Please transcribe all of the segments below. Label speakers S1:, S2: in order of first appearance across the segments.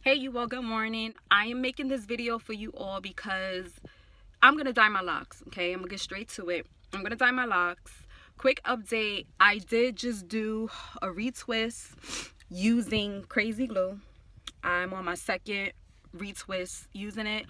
S1: Hey you all, good morning. I am making this video for you all because I'm gonna dye my locks. Okay, I'm gonna get straight to it. I'm gonna dye my locks. Quick update, I did just do a retwist using KRAZY glue. I'm on my second retwist using it.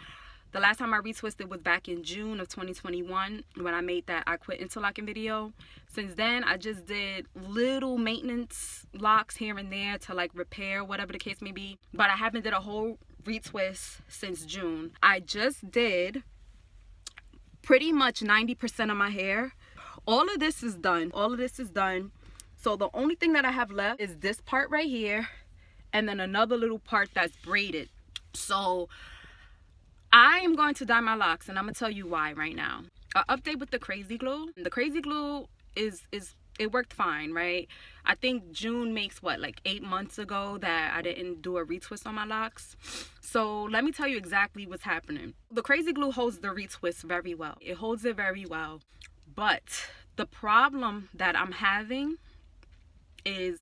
S1: The last time I retwisted was back in June of 2021 when I made that I quit interlocking video. Since then, I just did little maintenance locks here and there to like repair, whatever the case may be. But I haven't did a whole retwist since June. I just did pretty much 90% of my hair. All of this is done. All of this is done. So the only thing that I have left is this part right here and then another little part that's braided. So I am going to dye my locks and I'm gonna tell you why right now. An update with the KRAZY glue. The KRAZY glue it worked fine, right? I think June makes what, like 8 months ago that I didn't do a retwist on my locks. So let me tell you exactly what's happening. The KRAZY glue holds the retwist very well. It holds it very well. But the problem that I'm having is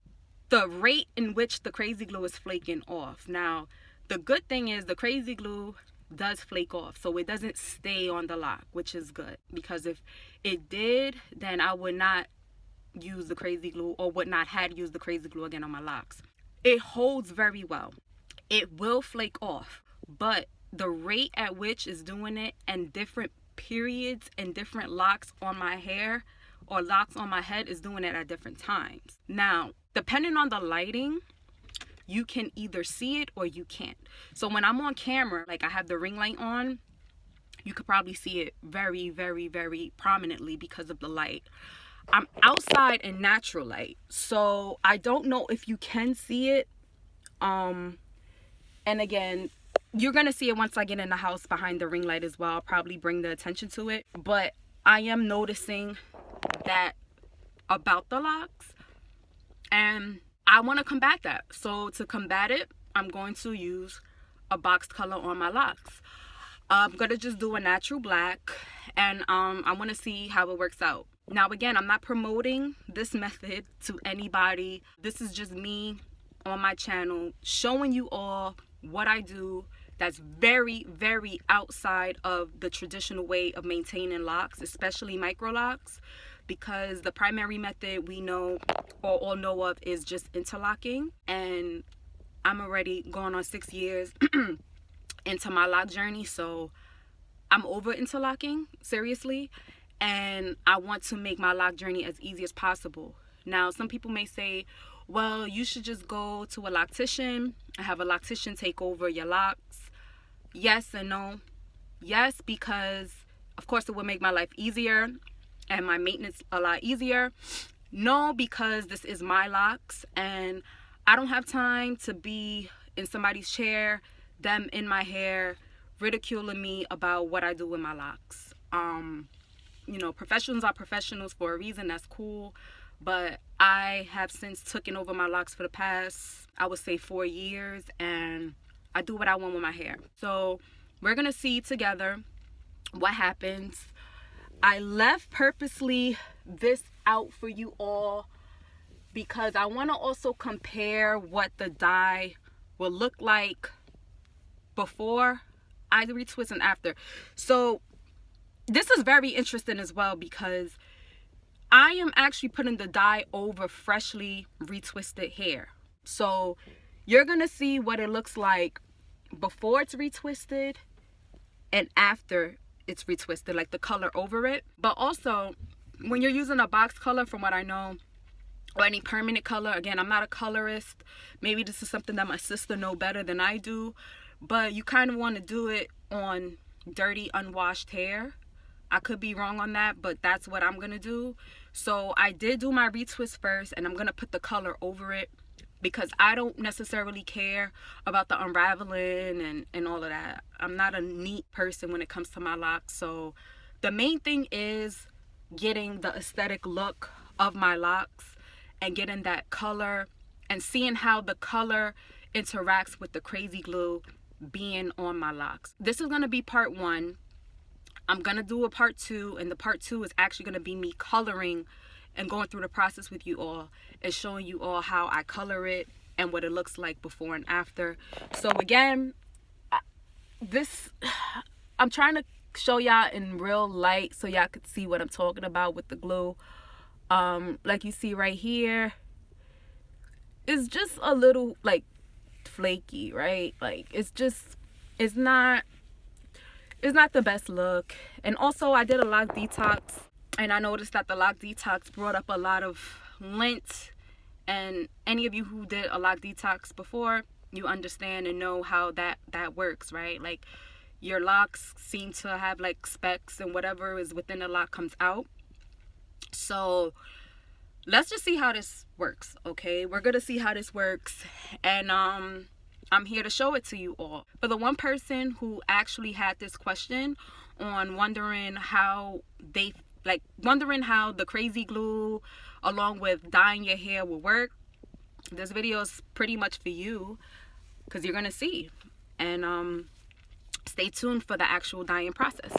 S1: the rate in which the KRAZY glue is flaking off. Now, the good thing is the KRAZY glue does flake off, so it doesn't stay on the lock, which is good, because if it did, then I would not use the KRAZY glue, or would not have used the KRAZY glue again on my locks. It holds very well. It will flake off, but the rate at which it's doing it and different periods and different locks on my hair or locks on my head is doing it at different times. Now, depending on the lighting, you can either see it or you can't. So when I'm on camera, like I have the ring light on, you could probably see it very, very, very prominently because of the light. I'm outside in natural light, so I don't know if you can see it. And again, you're gonna see it once I get in the house behind the ring light as well. I'll probably bring the attention to it. But I am noticing that about the locks, and I want to combat that. So to combat it, I'm going to use a box color on my locks. I'm going to just do a natural black, and I want to see how it works out. Now, again, I'm not promoting this method to anybody. This is just me on my channel showing you all what I do that's very, very outside of the traditional way of maintaining locks, especially micro locks. Because the primary method we know or all know of is just interlocking, and I'm already going on 6 years into my lock journey, so I'm over interlocking, seriously, and I want to make my lock journey as easy as possible. Now, some people may say, well, you should just go to a loctician and have a loctician take over your locks. Yes and no. Yes, because of course it will make my life easier and my maintenance a lot easier. No, because this is my locks and I don't have time to be in somebody's chair, them in my hair, ridiculing me about what I do with my locks. You know, professionals are professionals for a reason, that's cool. But I have since taken over my locks for the past, I would say 4 years, and I do what I want with my hair. So we're gonna see together what happens. I left purposely this out for you all because I want to also compare what the dye will look like before I retwist and after. So this is very interesting as well because I am actually putting the dye over freshly retwisted hair. So you're going to see what it looks like before it's retwisted and after it's retwisted, like the color over it. But also when you're using a box color, from what I know, or any permanent color, again, I'm not a colorist, maybe this is something that my sister know better than I do, but you kind of want to do it on dirty, unwashed hair. I could be wrong on that, but that's what I'm gonna do. So I did do my retwist first, and I'm gonna put the color over it because I don't necessarily care about the unraveling and all of that. I'm not a neat person when it comes to my locks. So the main thing is getting the aesthetic look of my locks and getting that color and seeing how the color interacts with the KRAZY glue being on my locks. This is going to be part 1. I'm going to do a part 2, and the part 2 is actually going to be me coloring and going through the process with you all and showing you all how I color it and what it looks like before and after. So again, I'm trying to show y'all in real light so y'all could see what I'm talking about with the glue. Like you see right here, it's just a little like flaky, right? Like it's not the best look. And also I did a lock detox, and I noticed that the lock detox brought up a lot of lint. And any of you who did a lock detox before, you understand and know how that works, right? Like your locks seem to have like specks, and whatever is within the lock comes out. So let's just see how this works, okay? We're gonna see how this works, and I'm here to show it to you all. For the one person who actually had this question on wondering how the KRAZY glue along with dyeing your hair will work, this video is pretty much for you, because you're gonna see. And stay tuned for the actual dyeing process.